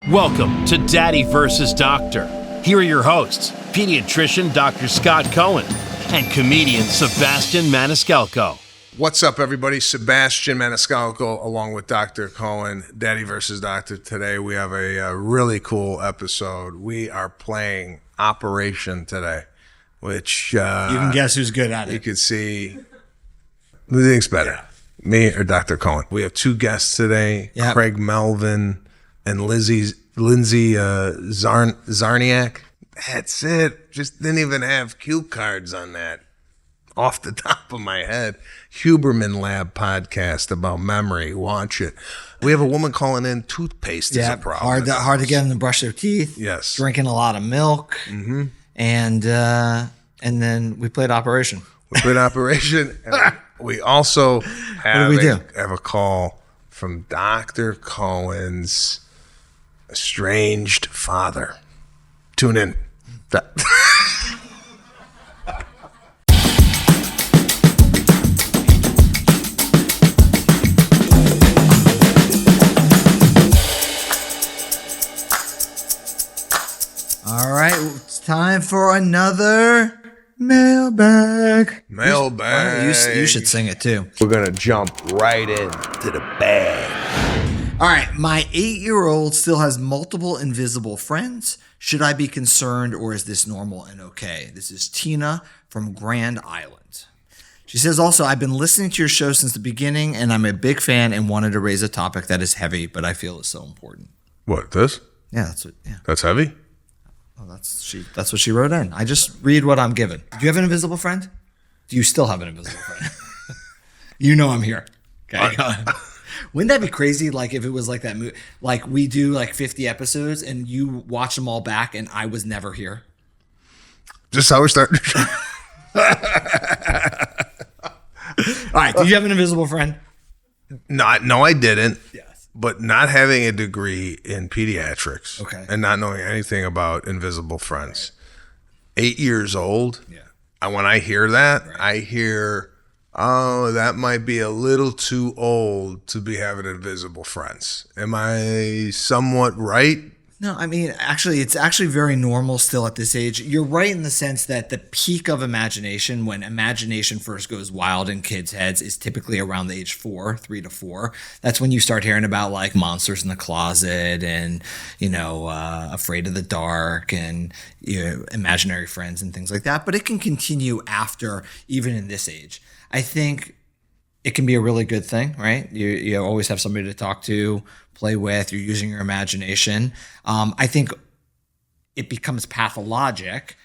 Welcome to Daddy vs. Doctor. Here are your hosts, pediatrician Dr. Scott Cohen and comedian Sebastian Maniscalco. What's up, everybody? Sebastian Maniscalco along with Dr. Cohen, Daddy vs. Doctor. Today we have a really cool episode. We are playing Operation today, which you can guess who's good at it. You can see who thinks better, me or Dr. Cohen. We have two guests today, Craig Melvin and Lindsay Czarniak. That's it. Just didn't even have cue cards on that. Off the top of my head, Huberman Lab podcast about memory. Watch it. We have a woman calling in. Toothpaste is a problem. Hard to get them to brush their teeth. Yes. Drinking a lot of milk. Mm-hmm. And then we played Operation. And we also have a call from Dr. Cohen's estranged father. Tune in. All right, it's time for another mailbag. You should sing it too. We're going to jump right into the bag. All right, my 8-year-old still has multiple invisible friends. Should I be concerned, or is this normal and okay? This is Tina from Grand Island. She says also, I've been listening to your show since the beginning, and I'm a big fan and wanted to raise a topic that is heavy, but I feel is so important. What, this? Yeah, That's heavy? Oh, that's what she wrote in. I just read what I'm given. Do you have an invisible friend? Do you still have an invisible friend? You know I'm here. Okay. Wouldn't that be crazy? Like if it was like that movie, like we do like 50 episodes and you watch them all back and I was never here. Just how we're starting. All right. Do you have an invisible friend? No, I didn't. Yes. But not having a degree in pediatrics and not knowing anything about invisible friends. 8 years old. Yeah. And when I hear that, I hear, oh, that might be a little too old to be having invisible friends. Am I somewhat right? No, I mean, actually, it's actually very normal still at this age. You're right in the sense that the peak of imagination, when imagination first goes wild in kids' heads, is typically around the age 3 to 4. That's when you start hearing about like monsters in the closet and, afraid of the dark and imaginary friends and things like that. But it can continue after, even in this age. I think it can be a really good thing, right? You always have somebody to talk to, play with, you're using your imagination. I think it becomes pathologic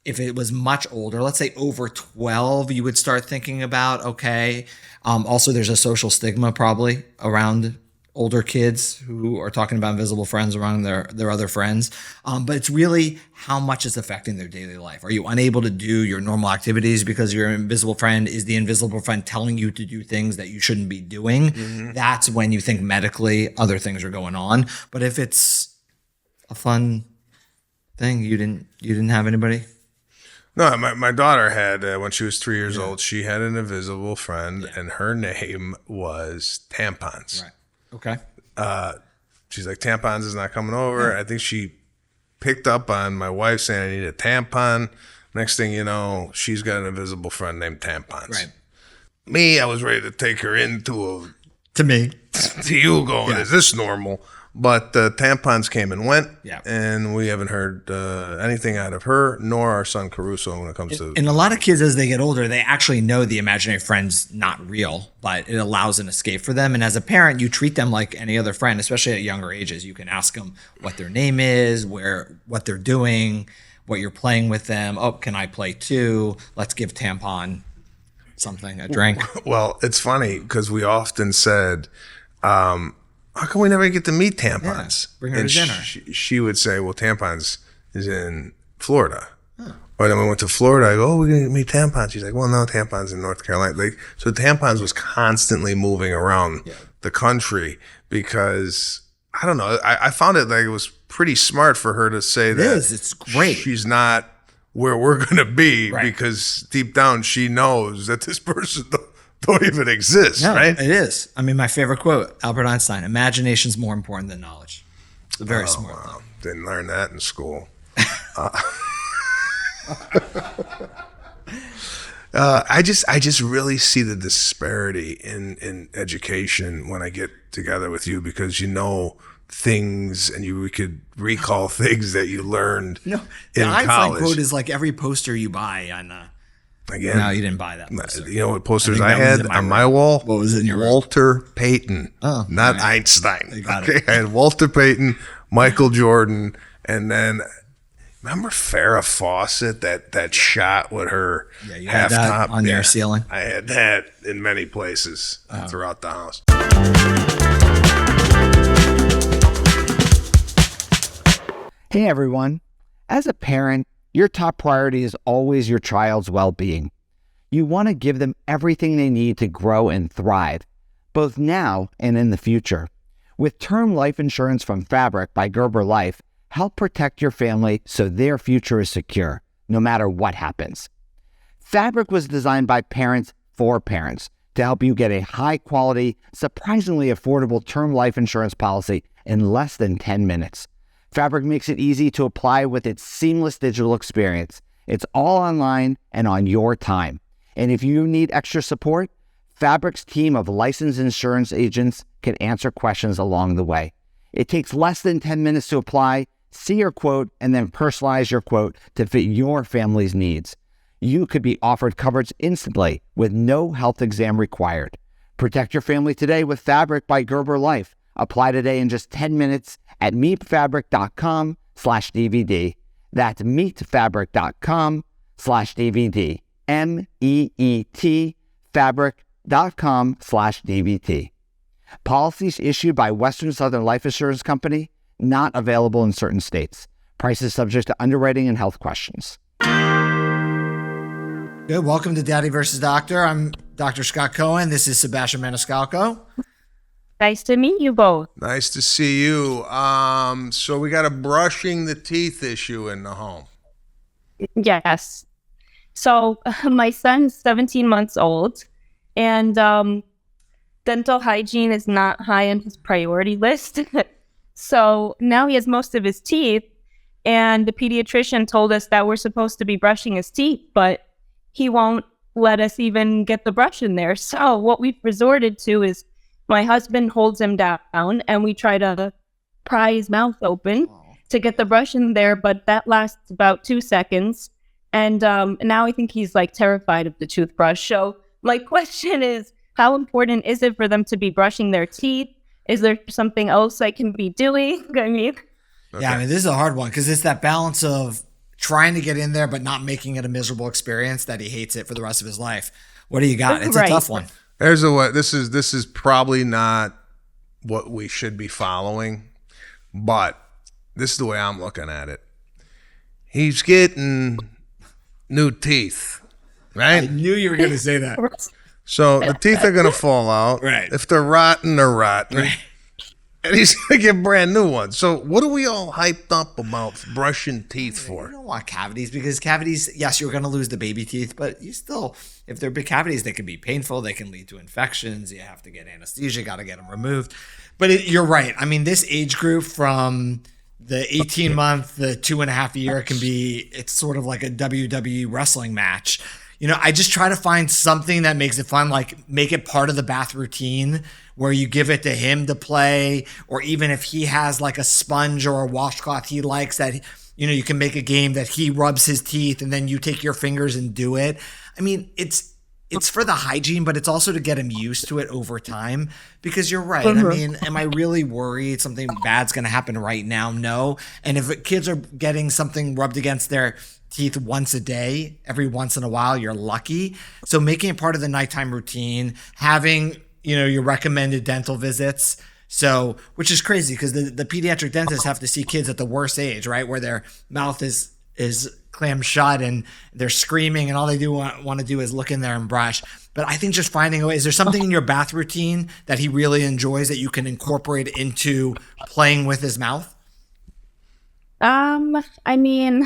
if it was much older. Let's say over 12, you would start thinking about, okay. Also, there's a social stigma probably around older kids who are talking about invisible friends around their other friends. But it's really how much it's affecting their daily life. Are you unable to do your normal activities because your invisible friend is the invisible friend telling you to do things that you shouldn't be doing? Mm-hmm. That's when you think medically other things are going on. But if it's a fun thing, you didn't have anybody? No, my daughter had, when she was 3 years old, she had an invisible friend and her name was Tampons. Right. Okay. She's like, tampons is not coming over. Yeah. I think she picked up on my wife saying I need a tampon. Next thing you know, she's got an invisible friend named Tampons. Right. Me, I was ready to take her into to you going, is this normal? But tampons came and went, and we haven't heard anything out of her, nor our son Caruso when it comes to... And a lot of kids, as they get older, they actually know the imaginary friend's not real, but it allows an escape for them. And as a parent, you treat them like any other friend, especially at younger ages. You can ask them what their name is, what they're doing, what you're playing with them. Oh, can I play too? Let's give Tampon something, a drink. Well, it's funny because we often said... how come we never get to meet Tampons? Yeah, bring her to dinner. She would say, well, Tampons is in Florida. Huh. Or then we went to Florida. I go, oh, we're going to meet Tampons. She's like, well, no, Tampons in North Carolina. So Tampons was constantly moving around the country because, I don't know, I found it like it was pretty smart for her to say that. It is. It's great. She's not where we're going to be because deep down she knows that this person don't even exist, right? It is. I mean, my favorite quote, Albert Einstein, imagination's more important than knowledge. Very smart. Wow. Didn't learn that in school. I just really see the disparity in education when I get together with you, because you know things and we could recall things that you learned The in Einstein college. quote is like every poster you buy on. Again, No, you didn't buy that poster. you know what posters I I think that was had in my on my room. wall? What was in your room? Walter Payton, Oh, not all right. Einstein. got Okay, it. I had Walter Payton, Michael Jordan, and then remember Farrah Fawcett, that shot with her You had half that top on your ceiling. I had that in many places throughout the house. Hey everyone. As a parent, your top priority is always your child's well-being. You want to give them everything they need to grow and thrive, both now and in the future. With term life insurance from Fabric by Gerber Life, help protect your family so their future is secure, no matter what happens. Fabric was designed by parents for parents to help you get a high-quality, surprisingly affordable term life insurance policy in less than 10 minutes. Fabric makes it easy to apply with its seamless digital experience. It's all online and on your time. And if you need extra support, Fabric's team of licensed insurance agents can answer questions along the way. It takes less than 10 minutes to apply, see your quote, and then personalize your quote to fit your family's needs. You could be offered coverage instantly with no health exam required. Protect your family today with Fabric by Gerber Life. Apply today in just 10 minutes at meetfabric.com/DVD. That's meetfabric.com/DVD. MEET fabric.com/DVT. Policies issued by Western Southern Life Insurance Company, not available in certain states. Prices subject to underwriting and health questions. Good. Welcome to Daddy versus Doctor. I'm Dr. Scott Cohen. This is Sebastian Maniscalco. Nice to meet you both. Nice to see you. So we got a brushing the teeth issue in the home. Yes. So my son's 17 months old, and dental hygiene is not high on his priority list. So now he has most of his teeth, and the pediatrician told us that we're supposed to be brushing his teeth, but he won't let us even get the brush in there. So what we've resorted to is my husband holds him down, and we try to pry his mouth open to get the brush in there, but that lasts about 2 seconds. And now I think he's like terrified of the toothbrush. So my question is, how important is it for them to be brushing their teeth? Is there something else I can be doing? I mean, Yeah, I mean, this is a hard one because it's that balance of trying to get in there but not making it a miserable experience that he hates it for the rest of his life. What do you got? It's Right. a tough one. There's a way. This is probably not what we should be following, but this is the way I'm looking at it. He's getting new teeth, I right? knew you were going to say that. So the teeth are gonna fall out. Right. If they're rotten, they're rotten. Right. And he's gonna get brand new ones. So what are we all hyped up about brushing teeth You for? don't want cavities because cavities, yes, you're going to lose the baby teeth, but you still, if they're big cavities, they can be painful. They can lead to infections. You have to get anesthesia, got to get them removed. But you're right. I mean, this age group from the 18-month, the 2.5 year can be, it's sort of like a WWE wrestling match. You know, I just try to find something that makes it fun, like make it part of the bath routine where you give it to him to play, or even if he has like a sponge or a washcloth he likes that, you know, you can make a game that he rubs his teeth and then you take your fingers and do it. I mean, it's for the hygiene, but it's also to get him used to it over time because you're right. I mean, am I really worried something bad's going to happen right now? No. And if kids are getting something rubbed against their teeth once a day, every once in a while, you're lucky. So making it part of the nighttime routine, having, you know, your recommended dental visits. So, which is crazy because the pediatric dentists have to see kids at the worst age, right? Where their mouth is clammed shut and they're screaming and all they do want to do is look in there and brush. But I think just finding a way, is there something in your bath routine that he really enjoys that you can incorporate into playing with his mouth? I mean,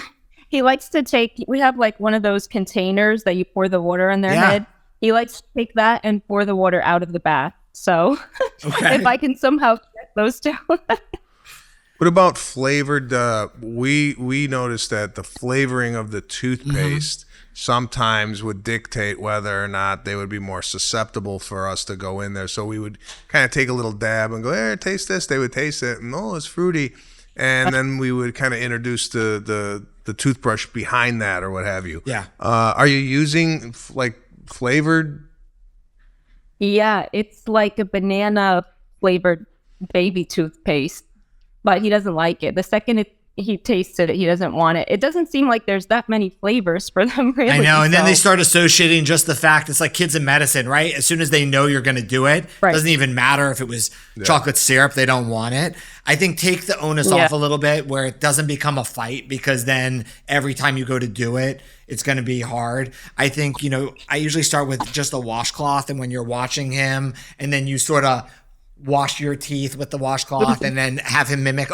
he likes to we have like one of those containers that you pour the water in their head. He likes to take that and pour the water out of the bath. So Okay. if I can somehow get those two. What about flavored? We noticed that the flavoring of the toothpaste sometimes would dictate whether or not they would be more susceptible for us to go in there. So we would kind of take a little dab and go, "Here, taste this." They would taste it, and it's fruity. And then we would kind of introduce the toothbrush behind that or what have you. Yeah. Are you using like flavored? Yeah, it's like a banana flavored baby toothpaste, but he doesn't like it. The second he tasted it, he doesn't want it. It doesn't seem like there's that many flavors for them, really. I know. And then they start associating just the fact, it's like kids in medicine, right? As soon as they know you're going to do it, Right. doesn't even matter if it was chocolate syrup, they don't want it. I think take the onus off a little bit where it doesn't become a fight, because then every time you go to do it, it's going to be hard. I think, I usually start with just a washcloth, and when you're watching him, and then you sort of wash your teeth with the washcloth and then have him mimic,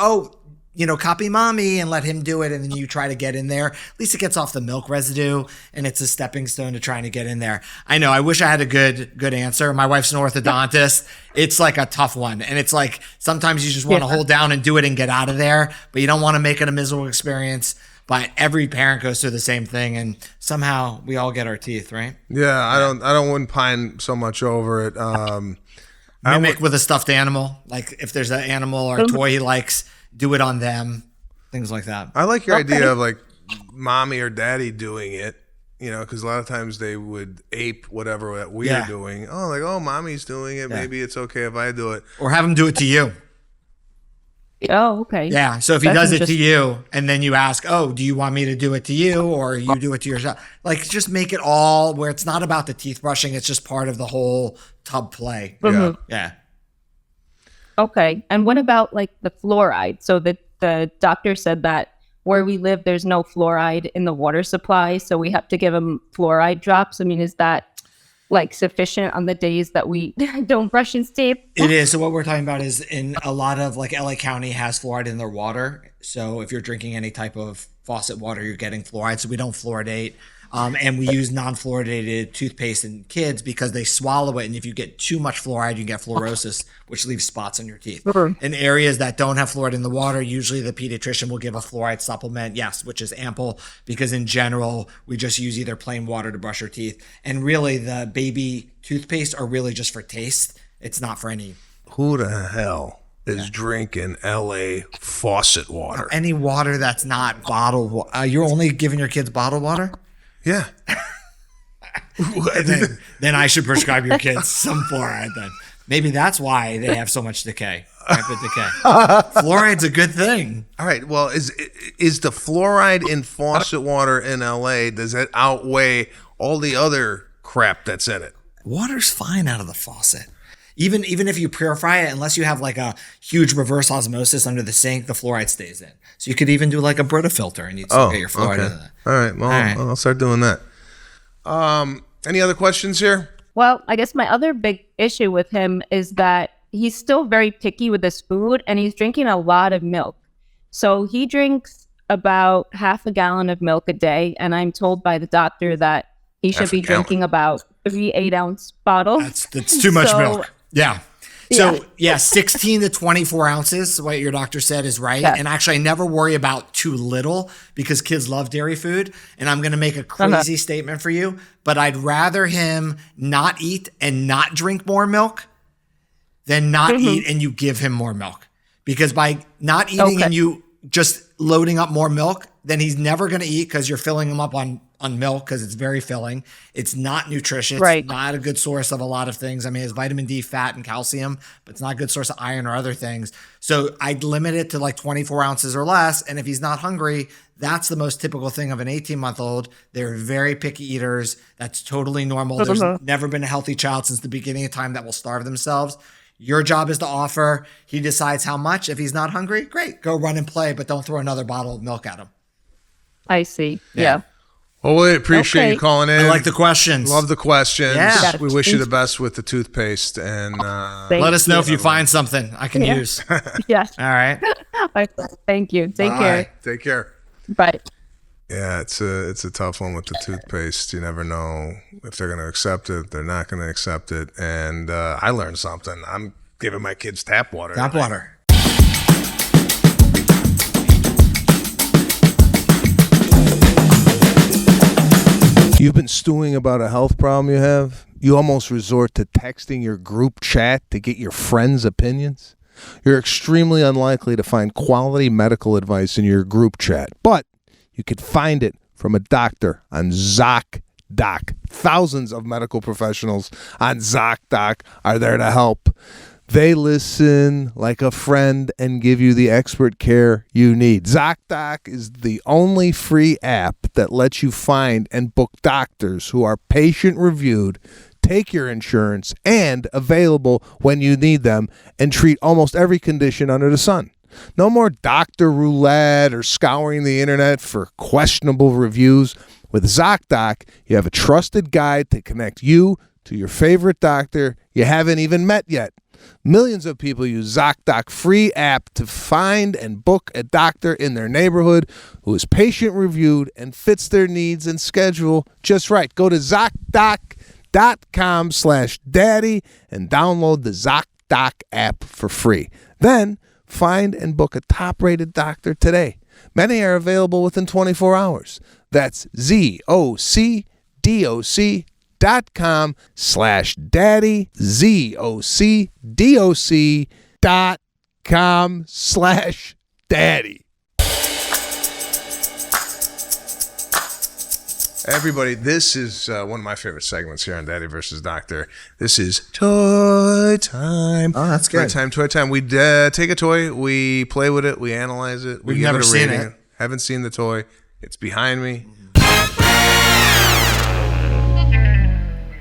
copy mommy, and let him do it. And then you try to get in there. At least it gets off the milk residue, and it's a stepping stone to trying to get in there. I know. I wish I had a good answer. My wife's an orthodontist. It's like a tough one. And it's like, sometimes you just want to hold down and do it and get out of there, but you don't want to make it a miserable experience. But every parent goes through the same thing, and somehow we all get our teeth, right? Yeah, I wouldn't pine so much over it. Mimic with a stuffed animal. Like if there's an animal or a toy he likes, do it on them, things like that. I like your idea of like mommy or daddy doing it, because a lot of times they would ape whatever that we are doing. Mommy's doing it. Maybe it's okay if I do it. Or have him do it to you. Oh, okay. Yeah. So if he does it to you, and then you ask, do you want me to do it to you, or you do it to yourself? Like, just make it all where it's not about the teeth brushing. It's just part of the whole tub play. Mhm. Yeah. Okay. And what about like the fluoride? So the doctor said that where we live, there's no fluoride in the water supply. So we have to give him fluoride drops. I mean, is that like sufficient on the days that we don't brush his teeth? It is. So what we're talking about is, in a lot of, like, LA County has fluoride in their water. So if you're drinking any type of faucet water, you're getting fluoride. So we don't fluoridate. And we use non-fluoridated toothpaste in kids because they swallow it. And if you get too much fluoride, you can get fluorosis, which leaves spots on your teeth. In areas that don't have fluoride in the water, usually the pediatrician will give a fluoride supplement, which is ample, because in general, we just use either plain water to brush our teeth. And really, the baby toothpaste are really just for taste. It's not for any. Who the hell is drinking LA faucet water? Any water that's not bottled water. You're only giving your kids bottled water? Yeah. then I should prescribe your kids some fluoride then. Maybe that's why they have so much decay. Rapid decay. Fluoride's a good thing. All right. Well, is the fluoride in faucet water in LA, does it outweigh all the other crap that's in it? Water's fine out of the faucet. Even if you purify it, unless you have like a huge reverse osmosis under the sink, the fluoride stays in. So you could even do like a Brita filter and you'd still get your fluoride in there. All right. Well, I'll start doing that. Any other questions here? Well, I guess my other big issue with him is that he's still very picky with his food, and he's drinking a lot of milk. So he drinks about half a gallon of milk a day, and I'm told by the doctor that he should be drinking about 3 8-ounce bottles. That's too much milk. Yeah. So 16 to 24 ounces, what your doctor said is right. Yeah. And actually, I never worry about too little because kids love dairy food. And I'm going to make a crazy statement for you, but I'd rather him not eat and not drink more milk than not eat and you give him more milk. Because by not eating and you just loading up more milk, then he's never going to eat because you're filling him up on milk because it's very filling. It's not nutritious. It's not a good source of a lot of things. I mean, it's vitamin D, fat, and calcium, but it's not a good source of iron or other things. So I'd limit it to like 24 ounces or less. And if he's not hungry, that's the most typical thing of an 18-month-old. They're very picky eaters. That's totally normal. There's never been a healthy child since the beginning of time that will starve themselves. Your job is to offer. He decides how much. If he's not hungry, great. Go run and play, but don't throw another bottle of milk at him. I see. Yeah. Well, we appreciate you calling in. I like the questions. Love the questions. Yeah. We wish you the best with the toothpaste. And let us know if you find something I can use. Yes. All right. Thank you. Take care. Take care. Bye. Yeah, it's a tough one with the toothpaste. You never know if they're going to accept it, they're not going to accept it. And I learned something. I'm giving my kids tap water. Tap water. You've been stewing about a health problem you have? You almost resort to texting your group chat to get your friends' opinions? You're extremely unlikely to find quality medical advice in your group chat, but you could find it from a doctor on Zocdoc. Thousands of medical professionals on Zocdoc are there to help. They listen like a friend and give you the expert care you need. Zocdoc is the only free app that lets you find and book doctors who are patient-reviewed, take your insurance, and available when you need them, and treat almost every condition under the sun. No more doctor roulette or scouring the internet for questionable reviews. With Zocdoc, you have a trusted guide to connect you to your favorite doctor you haven't even met yet. Millions of people use Zocdoc free app to find and book a doctor in their neighborhood who is patient-reviewed and fits their needs and schedule just right. Go to Zocdoc.com/daddy and download the Zocdoc app for free. Then find and book a top-rated doctor today. Many are available within 24 hours. That's ZocDoc.com/daddy, ZocDoc.com/daddy. Everybody, this is one of my favorite segments here on Daddy versus Doctor. This is toy time. Oh, that's good. Toy time. We take a toy, we play with it, we analyze it. We've never seen it. Haven't seen the toy. It's behind me.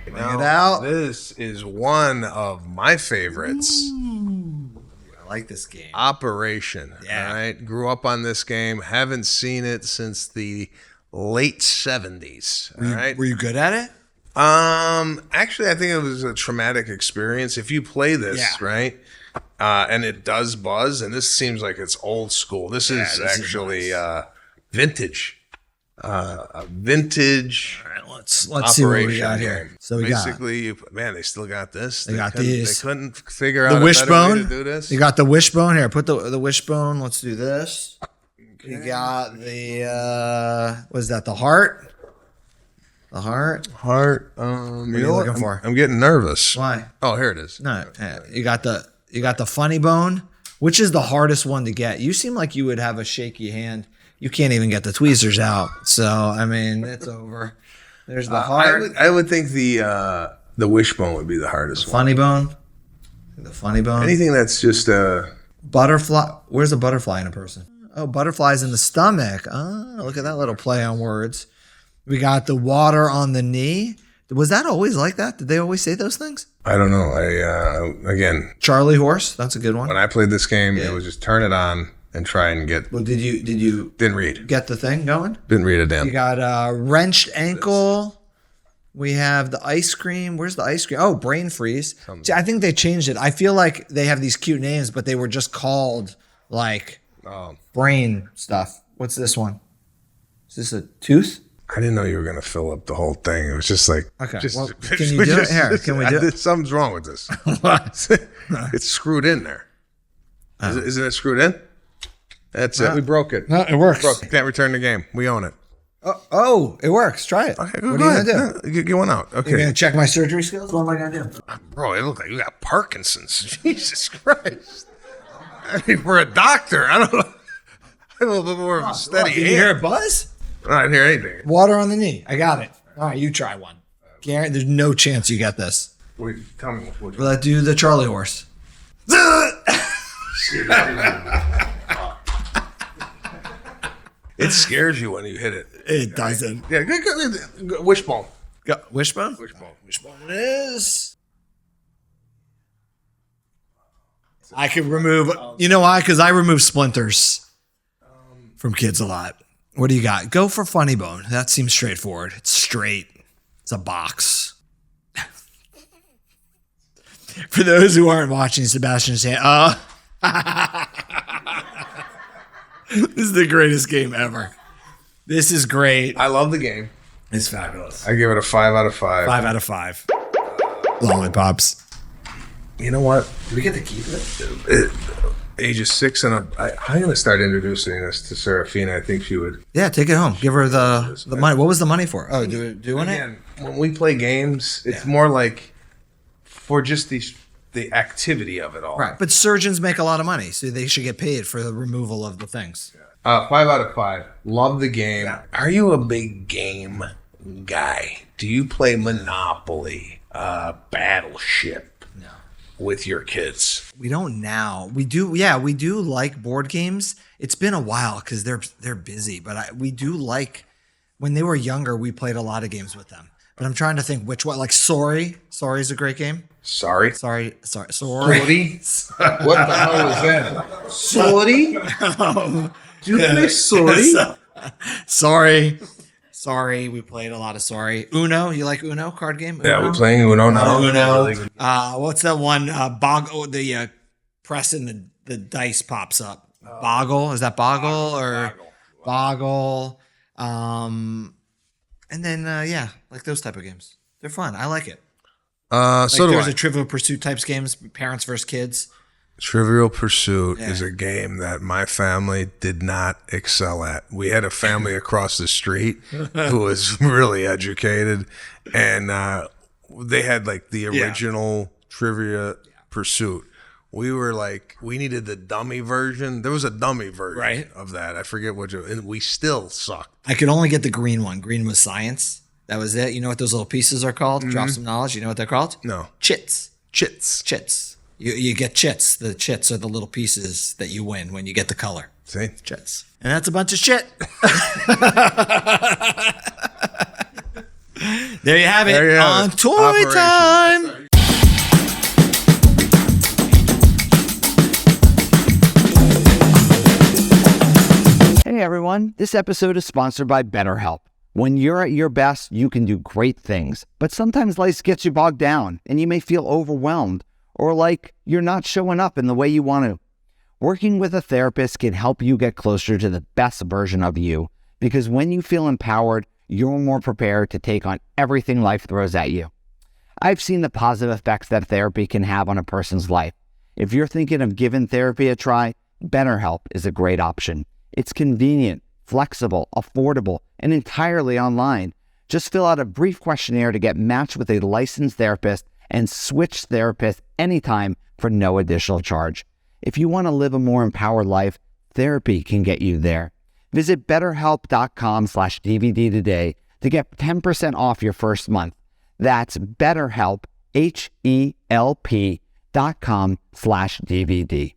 Bring it out. This is one of my favorites. I like this game. Operation. Yeah. All right. Grew up on this game. Haven't seen it since the late 70s. All right. Were you good at it? Actually, I think it was a traumatic experience. If you play this, right, and it does buzz, and this seems like it's old school. This is actually nice. Vintage. A vintage. All right, let's see what we got here. Game. So we basically, they still got this. They got these. They couldn't figure out The a better way wishbone. to do this. You got the wishbone here. Put the wishbone. Let's do this. You got the what is that? The heart. The heart. Heart. What are you looking for? I'm getting nervous. Why? Oh, here it is. No, you got the funny bone, which is the hardest one to get. You seem like you would have a shaky hand. You can't even get the tweezers out. So I mean, it's over. There's the heart. I would think the wishbone would be the hardest one. Funny bone. The funny bone. Anything that's just Butterfly. Where's a butterfly in a person? Oh, butterflies in the stomach. Oh, look at that little play on words. We got the water on the knee. Was that always like that? Did they always say those things? I don't know. Again, Charlie horse. That's a good one. when I played this game, it was just turn it on and try and get. Well, did you Didn't read. get the thing going? Didn't read a damn. You got wrenched ankle. We have the ice cream. Where's the ice cream? Oh, brain freeze. See, I think they changed it. I feel like they have these cute names, but they were just called like brain stuff. What's this one? Is this a tooth? I didn't know you were gonna fill up the whole thing. It was just like, Okay, well, can you do it? Here, can we do it? Something's wrong with this. What? It's screwed in there. Isn't it screwed in? That's it. We broke it. No, it works. Can't return the game. We own it. Oh, it works. Try it. Okay, what are you gonna do? Get one out. Okay. You're gonna check my surgery skills? What am I gonna do? Bro, it looks like you got Parkinson's. Jesus Christ. I mean, for a doctor, I don't know. I don't know more of a steady Did you hand. hear it buzz? I didn't hear anything. Water on the knee. I got it. All right, you try one. Garen, there's no chance you get this. Wait, tell me what Will that do the Charlie horse? It scares you when you hit it. It doesn't. Yeah, wishbone. Wishbone? Wishbone it is. I could remove, you know why? Because I remove splinters from kids a lot. What do you got? Go for funny bone. That seems straightforward. It's straight. It's a box. For those who aren't watching, Sebastian's saying, this is the greatest game ever. This is great. I love the game. It's fabulous. I give it a 5 out of 5. 5 out of 5. Lollipops. You know what? Do we get to keep it? ages 6 and up. I'm going to start introducing this to Serafina. I think she would. Yeah, take it home. Give her the money. What was the money for? Oh, doing it? When we play games, it's more like for just the activity of it all. Right. But surgeons make a lot of money, so they should get paid for the removal of the things. 5 out of 5. Love the game. Yeah. Are you a big game guy? Do you play Monopoly, Battleship? With your kids? We don't now. We do. Yeah, we do like board games. It's been a while because they're busy. But we do like when they were younger. We played a lot of games with them. But I'm trying to think which one. Like Sorry. Sorry is a great game. Sorry. Sorry. What the hell was that? Sorry. Do you play Sorry? Sorry, we played a lot of Sorry. Uno, you like Uno card game? Uno? Yeah, we're playing Uno now. Uno. What's that one? Boggle. The press and the dice pops up. Boggle. Is that Boggle or Boggle? And then like those type of games. They're fun. I like it. So there's a Trivial Pursuit types games, parents versus kids. Trivial Pursuit is a game that my family did not excel at. We had a family across the street who was really educated, and they had like the original Trivia Pursuit. We were like, we needed the dummy version. There was a dummy version of that. I forget which, and we still sucked. I could only get the green one. Green was science. That was it. You know what those little pieces are called? Drop some knowledge. You know what they're called? No. Chits. Chits. You get chits. The chits are the little pieces that you win when you get the color. See? Chits. And that's a bunch of shit. There you have it. On Toy Time. Hey everyone, this episode is sponsored by BetterHelp. When you're at your best, you can do great things, but sometimes life gets you bogged down and you may feel overwhelmed or like you're not showing up in the way you want to. Working with a therapist can help you get closer to the best version of you, because when you feel empowered, you're more prepared to take on everything life throws at you. I've seen the positive effects that therapy can have on a person's life. If you're thinking of giving therapy a try, BetterHelp is a great option. It's convenient, flexible, affordable, and entirely online. Just fill out a brief questionnaire to get matched with a licensed therapist and switch therapists anytime for no additional charge. If you want to live a more empowered life, therapy can get you there. Visit betterhelp.com/DVD today to get 10% off your first month. That's BetterHelp, HELP.com/DVD.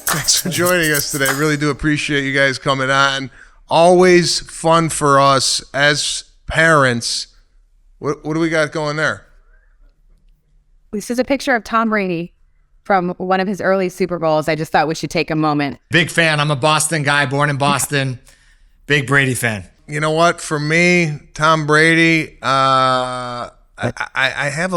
Thanks for joining us today. Really do appreciate you guys coming on. Always fun for us as parents. What do we got going there? This is a picture of Tom Brady from one of his early Super Bowls. I just thought we should take a moment. Big fan. I'm a Boston guy, born in Boston. Big Brady fan. You know what? For me, Tom Brady, I have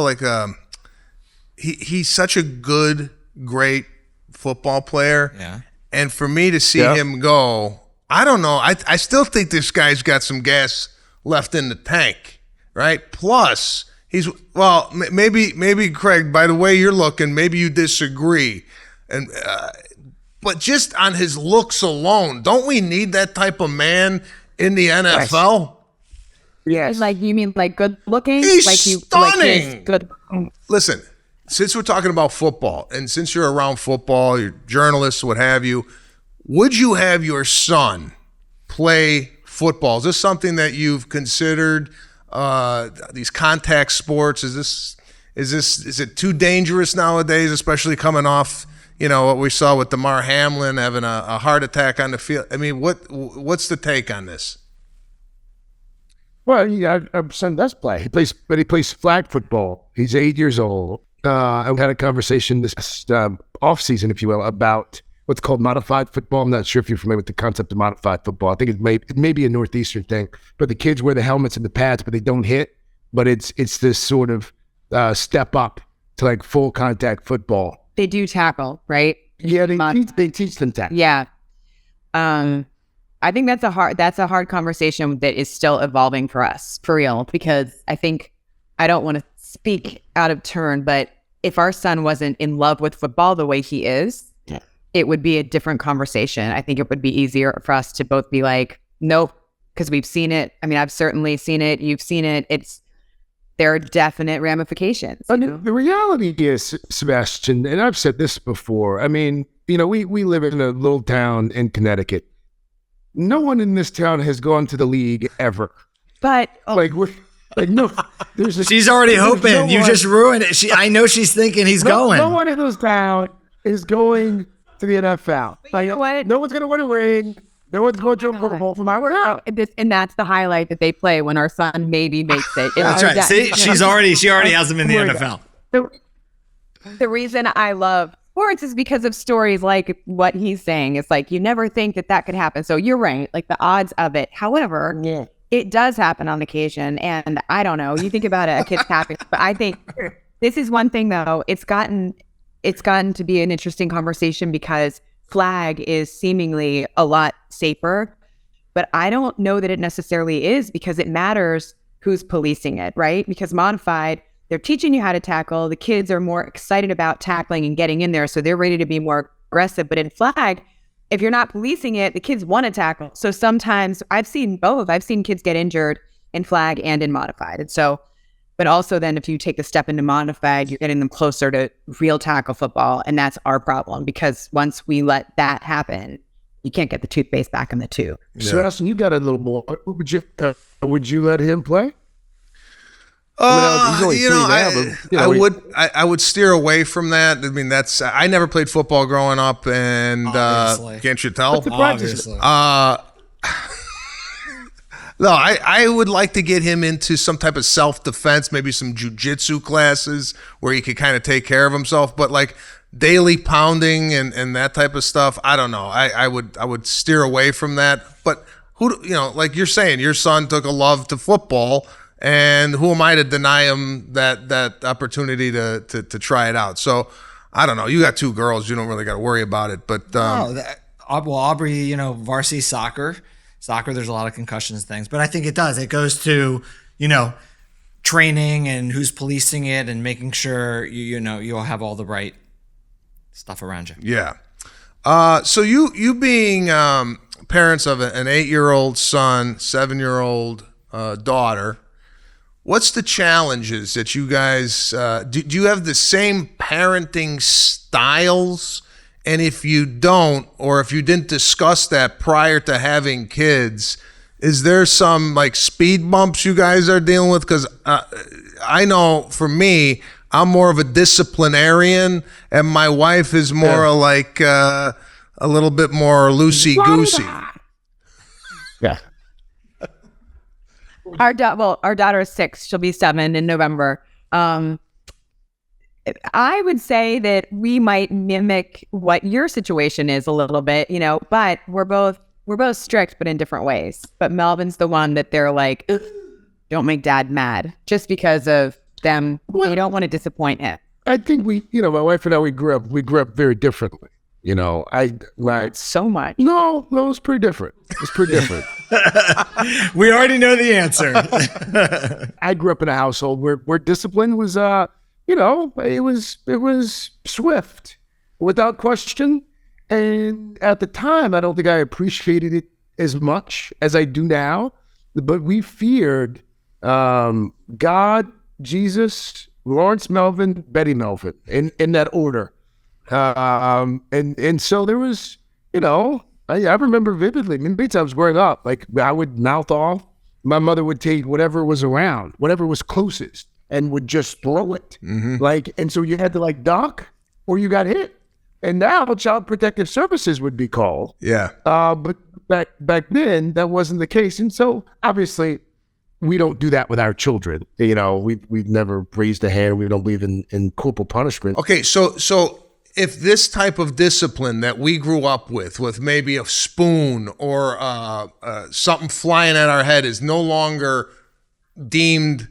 he's such a good, great football player. Yeah. And for me to see him go, I don't know. I still think this guy's got some gas left in the tank. Right. Plus, maybe Craig, by the way you're looking, maybe you disagree. But just on his looks alone, don't we need that type of man in the NFL? Yes. Like, you mean like good looking? He's like stunning. Like good. Listen, since we're talking about football, and since you're around football, you're journalists, what have you, would you have your son play football? Is this something that you've considered? These contact sports, is it too dangerous nowadays, especially coming off, what we saw with Damar Hamlin having a heart attack on the field? I mean, what's the take on this? Well, our son does play. He plays flag football. He's 8 years old. I had a conversation this off season, if you will, about what's called modified football. I'm not sure if you're familiar with the concept of modified football. I think it may be a Northeastern thing, but the kids wear the helmets and the pads, but they don't hit. But it's this sort of step up to like full contact football. They do tackle, right? Yeah, they teach them tackle. Yeah. I think that's a hard conversation that is still evolving for us, for real, because I don't want to speak out of turn, but if our son wasn't in love with football the way he is, it would be a different conversation. I think it would be easier for us to both be like, nope, because we've seen it. I mean, I've certainly seen it. You've seen it. There are definite ramifications. The reality is, Sebastian, and I've said this before, I mean, we live in a little town in Connecticut. No one in this town has gone to the league ever. But no, she's already hoping. You just ruined it. I know she's thinking he's going. No one in this town is going to the NFL. No one's going to win a ring. No one's going to a Super Bowl from our house. And that's the highlight that they play when our son maybe makes it. That's right. See, she already has him in the NFL. The reason I love sports is because of stories like what he's saying. It's like, you never think that could happen. So you're right, like the odds of it. However, it does happen on occasion. And I don't know, you think about it, a kid's happy. But I think this is one thing though, it's gotten to be an interesting conversation because flag is seemingly a lot safer, but I don't know that it necessarily is, because it matters who's policing it, right? Because modified, they're teaching you how to tackle. The kids are more excited about tackling and getting in there, so they're ready to be more aggressive. But in flag, if you're not policing it, the kids want to tackle. So sometimes I've seen both. I've seen kids get injured in flag and in modified. And so, but also then if you take a step into modified, you're getting them closer to real tackle football. And that's our problem, because once we let that happen, you can't get the toothpaste back in the tube. Yeah. So Austin, you got a little more. Would you let him play? I would steer away from that. I mean, I never played football growing up, and can't you tell? Obviously. No, I would like to get him into some type of self-defense, maybe some jiu-jitsu classes where he could kind of take care of himself. But like daily pounding and that type of stuff, I don't know. I would steer away from that. But like you're saying, your son took a love to football. And who am I to deny him that opportunity to try it out? So I don't know. You got two girls. You don't really got to worry about it. But Aubrey, varsity soccer, there's a lot of concussions things. But I think it does. It goes to, training and who's policing it and making sure you'll have all the right stuff around you. Yeah. So you being parents of an 8-year-old son, 7-year-old daughter. What's the challenges that you guys, do you have the same parenting styles? And if you don't, or if you didn't discuss that prior to having kids, is there some like speed bumps you guys are dealing with? Because I know for me, I'm more of a disciplinarian, and my wife is more like a little bit more loosey-goosey. Yeah. Our daughter is 6. She'll be 7 in November. I would say that we might mimic what your situation is a little bit, but we're both strict, but in different ways. But Melvin's the one that they're like, don't make dad mad, just because of them. They don't want to disappoint him. I think my wife and I, we grew up very differently. I like so much. No, it's pretty different. It's pretty different. We already know the answer. I grew up in a household where discipline was, it was swift, without question. And at the time, I don't think I appreciated it as much as I do now. But we feared God, Jesus, Lawrence Melvin, Betty Melvin, in that order. And so there was, I remember vividly, many times growing up, like I would mouth off. My mother would take whatever was around, whatever was closest, and would just throw it. Mm-hmm. And so you had to duck or you got hit. And now Child Protective Services would be called. Yeah. But back then that wasn't the case. And so obviously we don't do that with our children. We've never raised a hand. We don't believe in corporal punishment. Okay. So if this type of discipline that we grew up with maybe a spoon or something flying at our head is no longer deemed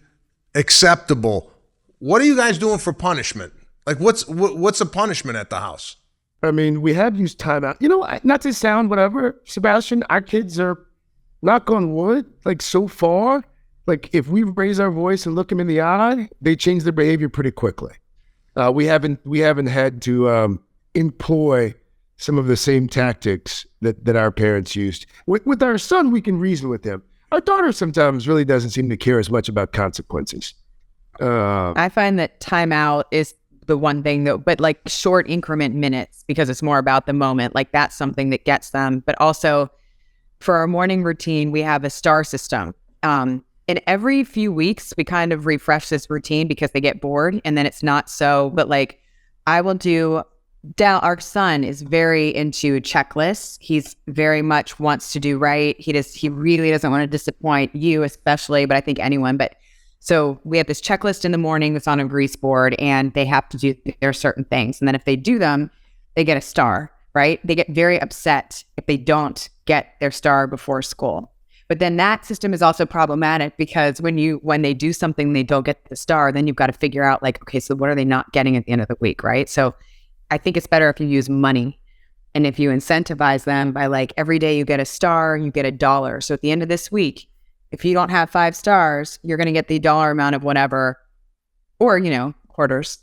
acceptable, what are you guys doing for punishment? Like what's a punishment at the house? I mean, we have used timeout. Not to sound whatever, Sebastian, our kids are, knock on wood, so far, if we raise our voice and look them in the eye, they change their behavior pretty quickly. We haven't had to employ some of the same tactics that our parents used. With our son, we can reason with him. Our daughter sometimes really doesn't seem to care as much about consequences. I find that timeout is the one thing that, but like short increment minutes, because it's more about the moment. Like that's something that gets them. But also for our morning routine, we have a star system. And every few weeks, we kind of refresh this routine because they get bored and then it's not so. But like I will do, our son is very into checklists. He's very much wants to do right. He really doesn't want to disappoint you, especially, but I think anyone. But so we have this checklist in the morning that's on a grease board and they have to do their certain things. And then if they do them, they get a star, right? They get very upset if they don't get their star before school. But then that system is also problematic because when they do something, they don't get the star, then you've got to figure out like, okay, so what are they not getting at the end of the week, right? So I think it's better if you use money and if you incentivize them by like every day you get a star, you get $1. So at the end of this week, if you don't have 5 stars, you're going to get the dollar amount of whatever, or, quarters.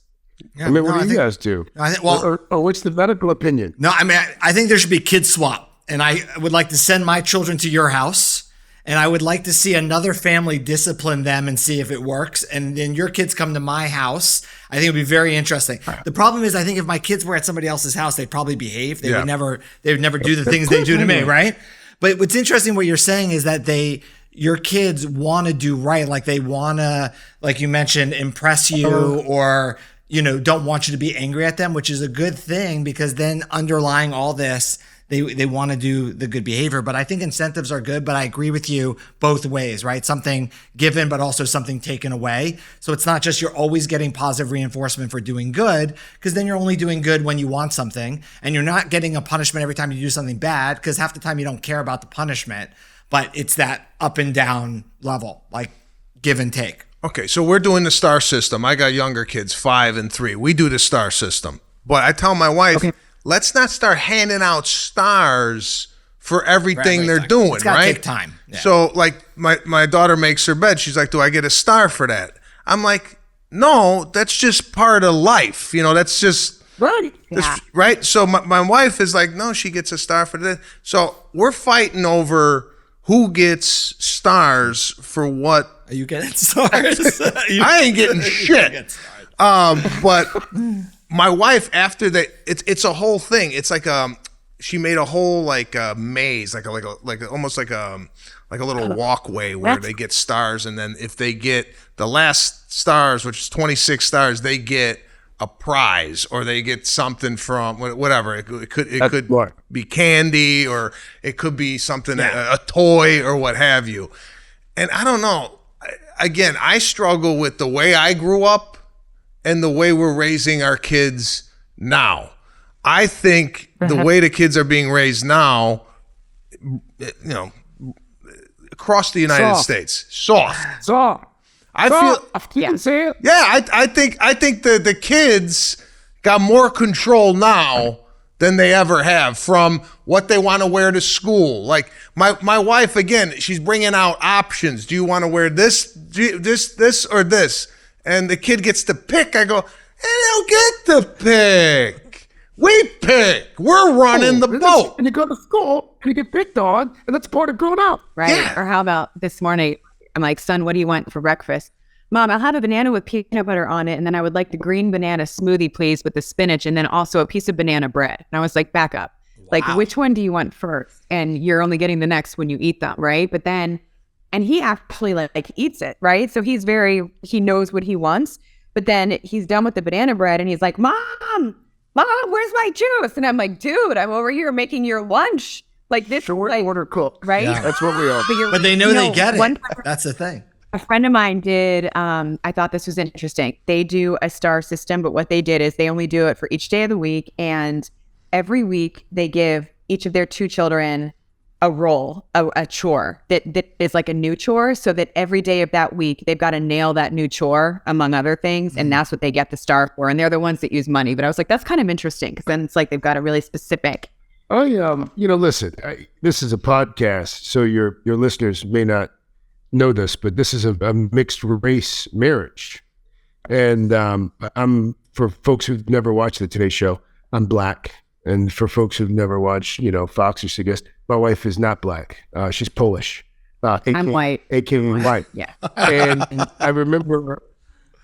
Yeah, what do you guys do? Or what's the medical opinion? No, I mean, I think there should be kid swap. And I would like to send my children to your house. And I would like to see another family discipline them and see if it works. And then your kids come to my house. I think it would be very interesting. The problem is, I think if my kids were at somebody else's house, they'd probably behave. They would never do the things they do to me, right? But what's interesting, what you're saying is that your kids want to do right. Like they want to, like you mentioned, impress you or, don't want you to be angry at them, which is a good thing because then underlying all this, they want to do the good behavior. But I think incentives are good, but I agree with you both ways, right? Something given, but also something taken away. So it's not just you're always getting positive reinforcement for doing good, because then you're only doing good when you want something, and you're not getting a punishment every time you do something bad, because half the time you don't care about the punishment, but it's that up and down level, like give and take. Okay, so we're doing the star system. I got younger kids, 5 and 3. We do the star system. But I tell my wife, let's not start handing out stars for everything they're doing, it's gotta right? take time. Yeah. So like my daughter makes her bed. She's like, do I get a star for that? I'm like, no, that's just part of life. That's just right. Right. So my wife is like, no, she gets a star for that. So we're fighting over who gets stars for what. Are you getting stars? I ain't getting shit. But my wife, after that, it's a whole thing. It's like she made a whole like maze, like almost like a little walkway where they get stars, and then if they get the last stars, which is 26 stars, they get a prize or they get something from whatever. It could be candy, or it could be something, a toy or what have you. And I don't know. Again, I struggle with the way I grew up and the way we're raising our kids now. I think the way the kids are being raised now, across the United States, soft. I think the kids got more control now than they ever have from what they want to wear to school. Like my wife, again, she's bringing out options. Do you want to wear this, or this? And the kid gets to pick. I go, they don't get to pick. We pick. We're running the boat. And you go to school and you get picked on, and that's part of growing up. Right. Yeah. Or how about this morning? I'm like, son, what do you want for breakfast? Mom, I'll have a banana with peanut butter on it, and then I would like the green banana smoothie, please, with the spinach, and then also a piece of banana bread. And I was like, back up. Wow. Like, which one do you want first? And you're only getting the next when you eat them, right? But then, and he actually like eats it, right? So he knows what he wants. But then he's done with the banana bread, and he's like, Mom, where's my juice? And I'm like, dude, I'm over here making your lunch. Like this, short order cook, right? Yeah. That's what we are. But they know they get it. That's the thing. A friend of mine did, I thought this was interesting. They do a star system, but what they did is they only do it for each day of the week. And every week they give each of their 2 children a role, a chore that is like a new chore, so that every day of that week, they've got to nail that new chore, among other things. And that's what they get the star for. And they're the ones that use money. But I was like, that's kind of interesting, because then it's like they've got a really specific. Listen, this is a podcast, so your listeners may not know this, but this is a mixed race marriage, and I'm for folks who've never watched the Today Show, I'm black. And for folks who've never watched, Fox or CBS, my wife is not black. She's Polish. I'm white. AKA white. Yeah. And I remember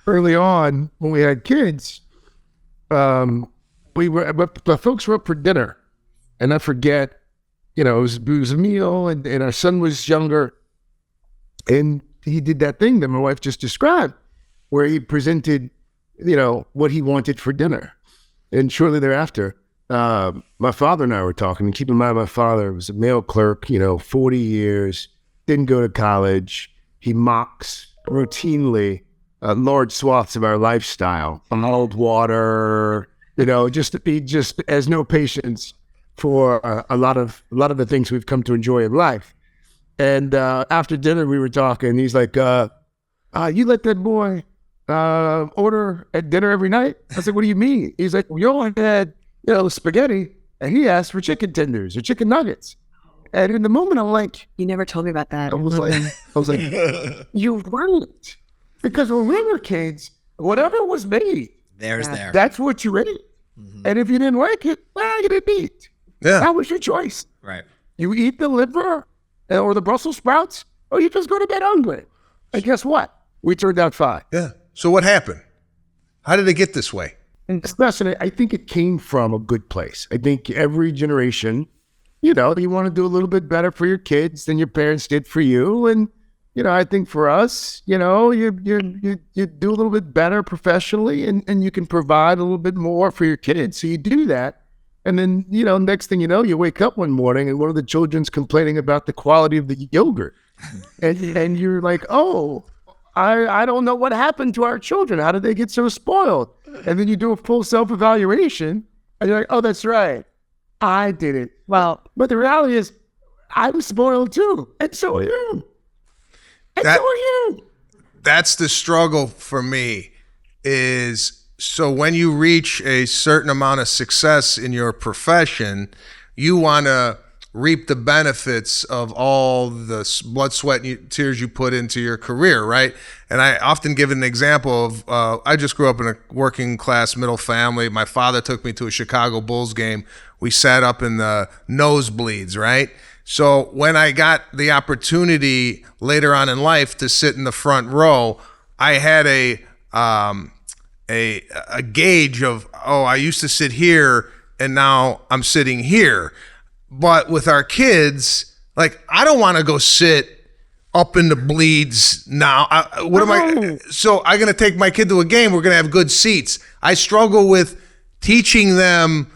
early on when we had kids, the folks were up for dinner. And I forget, it was a meal and our son was younger. And he did that thing that my wife just described, where he presented, what he wanted for dinner. And shortly thereafter, my father and I were talking. And keep in mind, my father was a mail clerk, 40 years, didn't go to college. He mocks routinely large swaths of our lifestyle, bottled water, just has no patience for a lot of the things we've come to enjoy in life. And after dinner, we were talking. He's like, you let that boy order at dinner every night? I was like, what do you mean? He's like, we all had, spaghetti, and he asked for chicken tenders or chicken nuggets. And in the moment, I'm like, You never told me about that. I was like, you weren't. Because when we were kids, whatever was made, There. that's what you ate. Mm-hmm. And if you didn't like it, you didn't eat. Yeah. That was your choice. Right. You eat the liver or the Brussels sprouts, or you just go to bed hungry. And guess what? We turned out fine. Yeah. So what happened? How did it get this way? Sebastian, I think it came from a good place. I think every generation, you want to do a little bit better for your kids than your parents did for you. And, I think for us, you do a little bit better professionally and you can provide a little bit more for your kids. So you do that. And then, next thing you know, you wake up one morning and one of the children's complaining about the quality of the yogurt. and you're like, oh, I don't know what happened to our children. How did they get so spoiled? And then you do a full self-evaluation and you're like, oh, that's right. I did it. Well, but the reality is I was spoiled too. And so are you. And so are you. That's the struggle for me is, so when you reach a certain amount of success in your profession, you want to reap the benefits of all the blood, sweat, and tears you put into your career, right? And I often give an example of, I just grew up in a working class middle family. My father took me to a Chicago Bulls game. We sat up in the nosebleeds, right? So when I got the opportunity later on in life to sit in the front row, I had a gauge of, I used to sit here and now I'm sitting here. But with our kids, like, I don't want to go sit up in the bleeds now. So I'm going to take my kid to a game. We're going to have good seats. I struggle with teaching them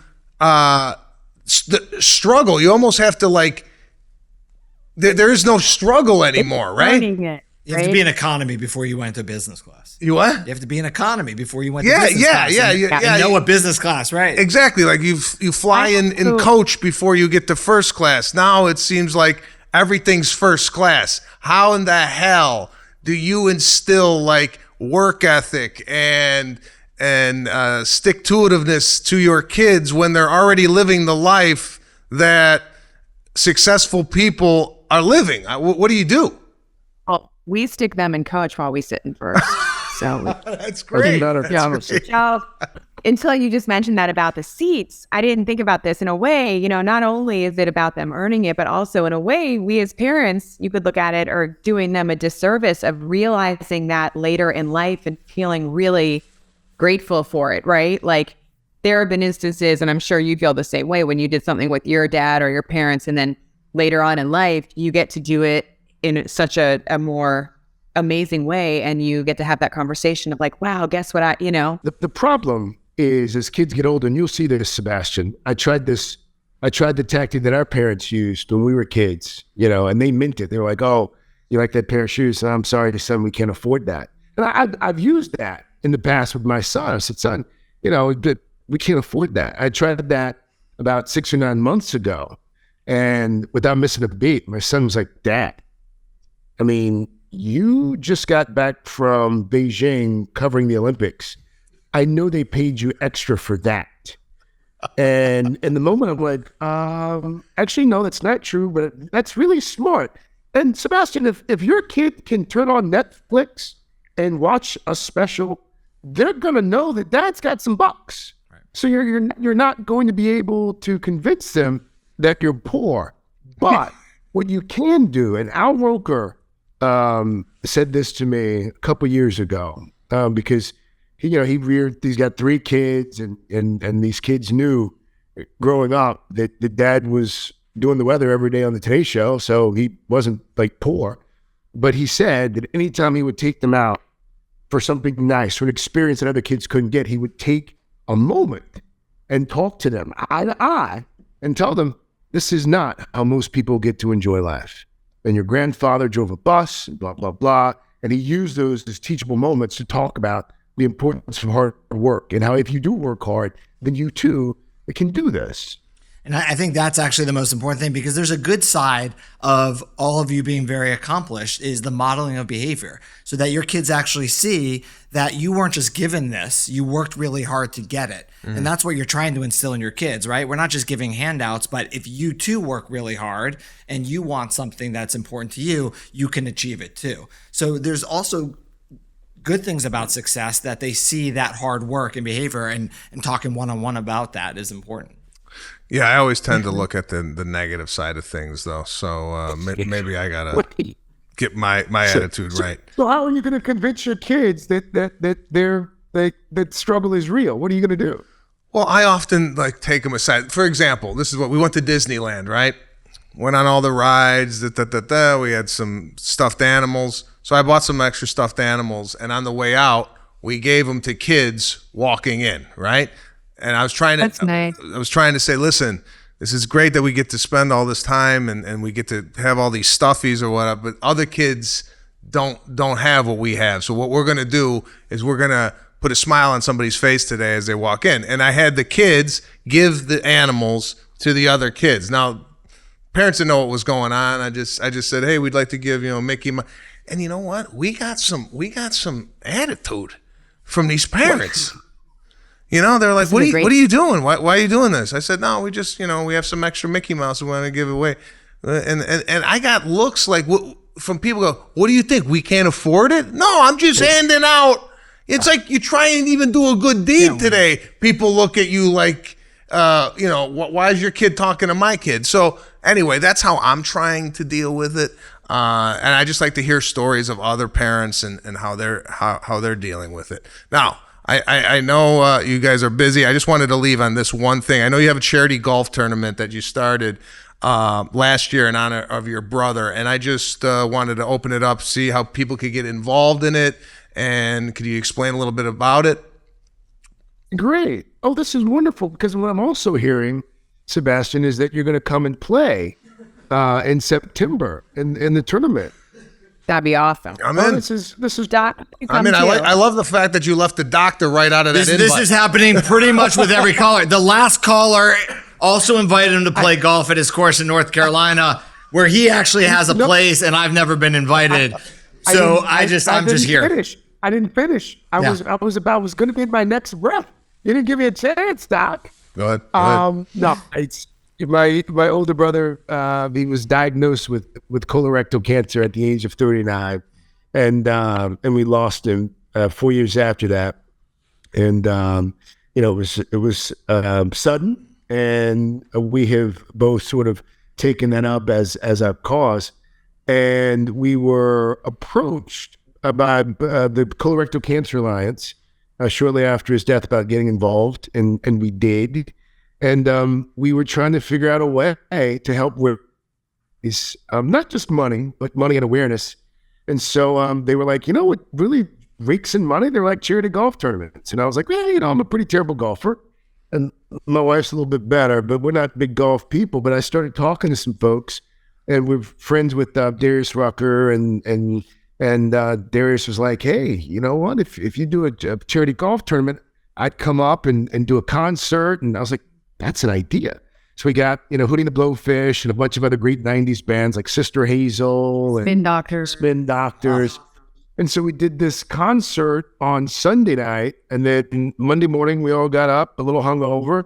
struggle. You almost have to there is no struggle anymore, right? Learning it. You have to be in economy before you went to business class. You what? You have to be in economy before you went to business class. Yeah. You know what business class, right? Exactly. Like you fly in coach before you get to first class. Now it seems like everything's first class. How in the hell do you instill work ethic and stick-to-itiveness to your kids when they're already living the life that successful people are living? What do you do? Well, we stick them in coach while we sit in first. So that's great. Until you just mentioned that about the seats, I didn't think about this in a way, not only is it about them earning it, but also in a way, we as parents, you could look at it, are doing them a disservice of realizing that later in life and feeling really grateful for it, right? Like, there have been instances, and I'm sure you feel the same way, when you did something with your dad or your parents, and then later on in life, you get to do it in such a more amazing way, and you get to have that conversation of like, wow, guess what The problem is, as kids get older, and you'll see this, Sebastian, I tried the tactic that our parents used when we were kids, and they meant it. They were like, oh, you like that pair of shoes? I'm sorry, son, we can't afford that. And I've used that in the past with my son. I said, son, we can't afford that. I tried that about 6 or 9 months ago, and without missing a beat, my son was like, Dad, I mean, you just got back from Beijing covering the Olympics. I know they paid you extra for that. And in the moment, I'm like, actually, no, that's not true, but that's really smart. And Sebastian, if your kid can turn on Netflix and watch a special they're gonna know that dad's got some bucks. Right. So you're not going to be able to convince them that you're poor. But what you can do, and Al Roker said this to me a couple years ago, because he's got 3 kids, and these kids knew growing up that the dad was doing the weather every day on the Today Show, so he wasn't like poor. But he said that anytime he would take them out for something nice, for an experience that other kids couldn't get, he would take a moment and talk to them eye to eye and tell them, this is not how most people get to enjoy life. And your grandfather drove a bus and blah, blah, blah. And he used those as teachable moments to talk about the importance of hard work and how if you do work hard, then you too can do this. And I think that's actually the most important thing, because there's a good side of all of you being very accomplished is the modeling of behavior, so that your kids actually see that you weren't just given this, you worked really hard to get it. Mm. And that's what you're trying to instill in your kids, right? We're not just giving handouts, but if you too work really hard and you want something that's important to you, you can achieve it too. So there's also good things about success that they see that hard work and behavior, and talking one-on-one about that is important. Yeah, I always tend to look at the negative side of things, though. So maybe I gotta get my attitude right. So how are you going to convince your kids that struggle is real? What are you going to do? Well, I often take them aside. For example, this is what we went to Disneyland, right? Went on all the rides. We had some stuffed animals. So I bought some extra stuffed animals, and on the way out, we gave them to kids walking in, right? And I was trying to, That's nice. I was trying to say, listen, this is great that we get to spend all this time and we get to have all these stuffies or whatever, but other kids don't have what we have. So what we're going to do is we're going to put a smile on somebody's face today as they walk in. And I had the kids give the animals to the other kids. Now, parents didn't know what was going on. I just said, hey, we'd like to give, Mickey. And you know what? We got some attitude from these parents. They're like, what are you doing? Why are you doing this? I said, no, we just, we have some extra Mickey Mouse we want to give away. And I got looks from people go, what do you think? We can't afford it? No, I'm just handing out. It's like you try and even do a good deed today. People look at you like, why is your kid talking to my kid? So anyway, that's how I'm trying to deal with it. And I just like to hear stories of other parents and how they're dealing with it. Now, I know you guys are busy. I just wanted to leave on this one thing. I know you have a charity golf tournament that you started last year in honor of your brother, and I just wanted to open it up, see how people could get involved in it, and could you explain a little bit about it? Great. Oh, this is wonderful, because what I'm also hearing, Sebastian, is that you're going to come and play in September in the tournament. That'd be awesome. I'm in. This is Doc. I love the fact that you left the doctor right out of that invite. This is happening pretty much with every caller. The last caller also invited him to play golf at his course in North Carolina, where he actually has a place, and I've never been invited. I'm just here. I didn't finish. I was going to be in my next breath. You didn't give me a chance, Doc. Go ahead. No, it's my older brother. He was diagnosed with colorectal cancer at the age of 39, and we lost him 4 years after that. And it was sudden, and we have both sort of taken that up as our cause. And we were approached by the Colorectal Cancer Alliance shortly after his death about getting involved, and we did. And we were trying to figure out a way to help with not just money, but money and awareness. And so they were like, what really rakes in money? They're like charity golf tournaments. And I was like, I'm a pretty terrible golfer. And my wife's a little bit better, but we're not big golf people. But I started talking to some folks, and we're friends with Darius Rucker, and Darius was like, hey, you know what? If you do a charity golf tournament, I'd come up and do a concert. And I was like, that's an idea. So we got, Hootie and the Blowfish and a bunch of other great 90s bands like Sister Hazel and Spin Doctors. And so we did this concert on Sunday night, and then Monday morning we all got up a little hungover,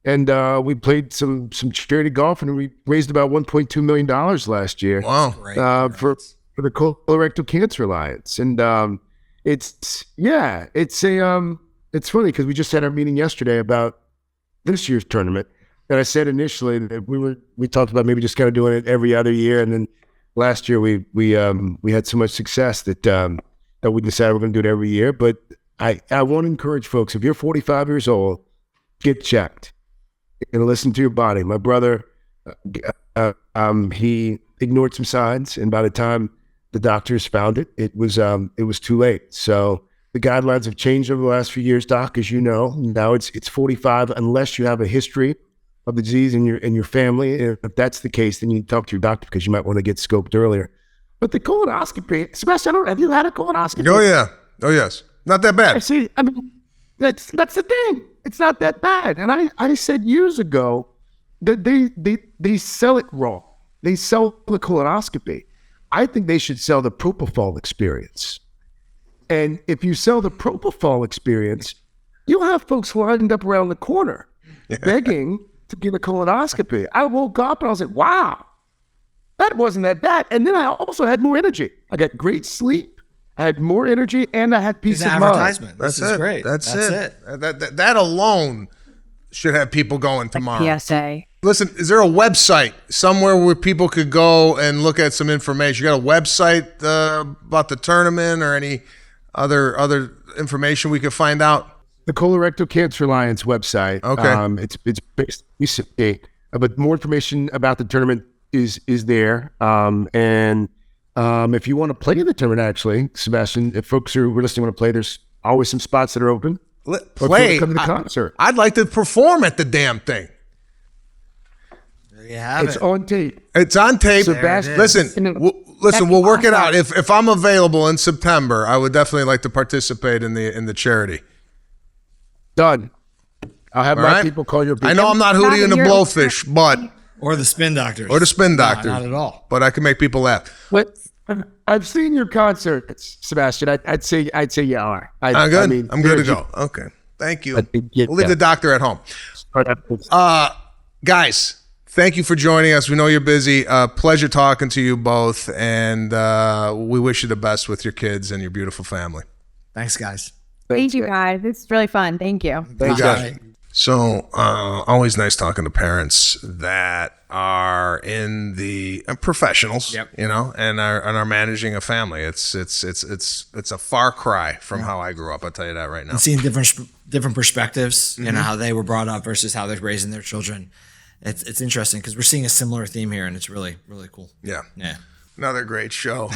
and we played some charity golf, and we raised about $1.2 million last year. Wow. For the Colorectal Cancer Alliance. And it's funny because we just had our meeting yesterday about this year's tournament. And I said initially that we talked about maybe just kind of doing it every other year. And then last year we had so much success that we decided we're going to do it every year. But I want to encourage folks, if you're 45 years old, get checked and listen to your body. My brother, he ignored some signs, and by the time the doctors found it, it was too late. So the guidelines have changed over the last few years, Doc, as you know. Now it's 45 unless you have a history of the disease in your family. And if that's the case, then you talk to your doctor because you might want to get scoped earlier. But the colonoscopy, Sebastian, have you had a colonoscopy? Oh yeah. Oh yes. Not that bad. See, I mean, that's the thing. It's not that bad. And I said years ago that they sell it wrong. They sell the colonoscopy. I think they should sell the propofol experience. And if you sell the propofol experience, you'll have folks lined up around the corner begging to get a colonoscopy. I woke up and I was like, wow, that wasn't that bad. And then I also had more energy. I got great sleep. I had more energy, and I had peace of mind. Advertisement. That's This is it. great. That's it. That alone should have people going tomorrow. PSA. Listen, is there a website somewhere where people could go and look at some information? You got a website about the tournament or any other information we could find out? The Colorectal Cancer Alliance website. Okay. It's based recently, but more information about the tournament is there. And if you want to play in the tournament, actually, Sebastian, if folks who are listening want to play, there's always some spots that are open. Play. Come to the concert. I'd like to perform at the damn thing. There you have It's it. on tape. It's on tape. Sebastian, Listen, we'll work it out. If I'm available in September, I would definitely like to participate in the charity. Done. I'll have All my right? people call you. I know I'm not Hootie and the Blowfish, but Or the spin doctors. or the spin No, doctor. not at all. But I can make people laugh. But I've seen your concerts, Sebastian. I'd say you are. I'm good. I mean, I'm good to go. Okay. Thank you. Yeah. We'll leave the doctor at home. Guys, thank you for joining us. We know you're busy. Pleasure talking to you both, and we wish you the best with your kids and your beautiful family. Thanks, guys. Thank you, guys. It's really fun. Thank you. Thanks, Bye. guys. So, always nice talking to parents that are in the professionals, you know, and are managing a family. It's a far cry from how I grew up. I'll tell you that right now. And seeing different perspectives, you know, how they were brought up versus how they're raising their children. It's interesting because we're seeing a similar theme here, and it's really, really cool. Yeah. Yeah. Another great show.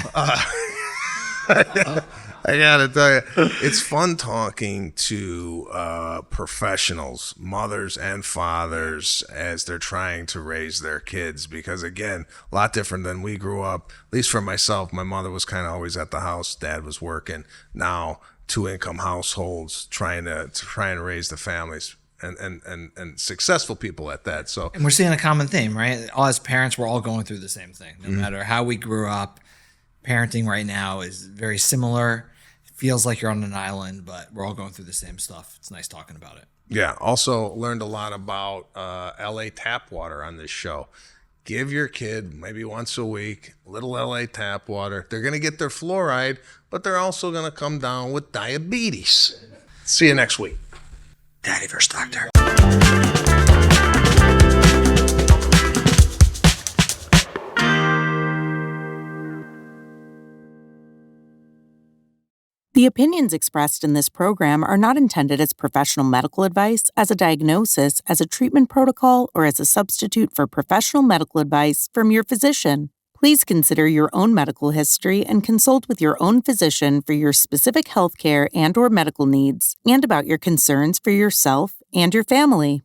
I gotta tell you, it's fun talking to professionals, mothers and fathers, as they're trying to raise their kids. Because again, a lot different than we grew up. At least for myself, my mother was kind of always at the house, dad was working. Now, 2-income households trying to raise the families. And successful people at that. So, And we're seeing a common theme, right? All as parents, we're all going through the same thing. No matter how we grew up, parenting right now is very similar. It feels like you're on an island, but we're all going through the same stuff. It's nice talking about it. yeah. Also learned a lot about LA tap water on this show. Give your kid maybe once a week a little LA tap water. They're gonna get their fluoride, but they're also gonna come down with diabetes. See you next week. Daddy versus doctor. The opinions expressed in this program are not intended as professional medical advice, as a diagnosis, as a treatment protocol, or as a substitute for professional medical advice from your physician. Please consider your own medical history and consult with your own physician for your specific healthcare and/or medical needs and about your concerns for yourself and your family.